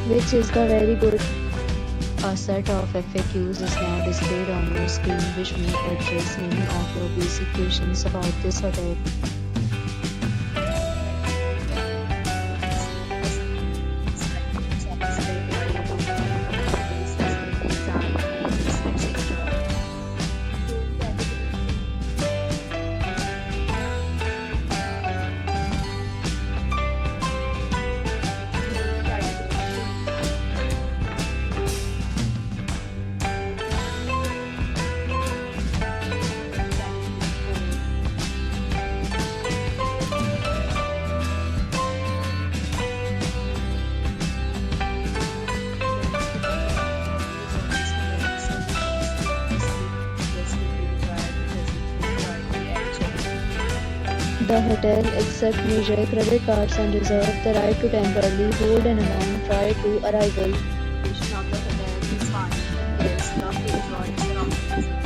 Which is the very good. A set of FAQs is now displayed on your screen which may address many of your basic questions about this hotel. The hotel accepts major credit cards and reserves the right to temporarily hold an amount prior to arrival. Location of the hotel is fine and guests love to enjoy surroundings.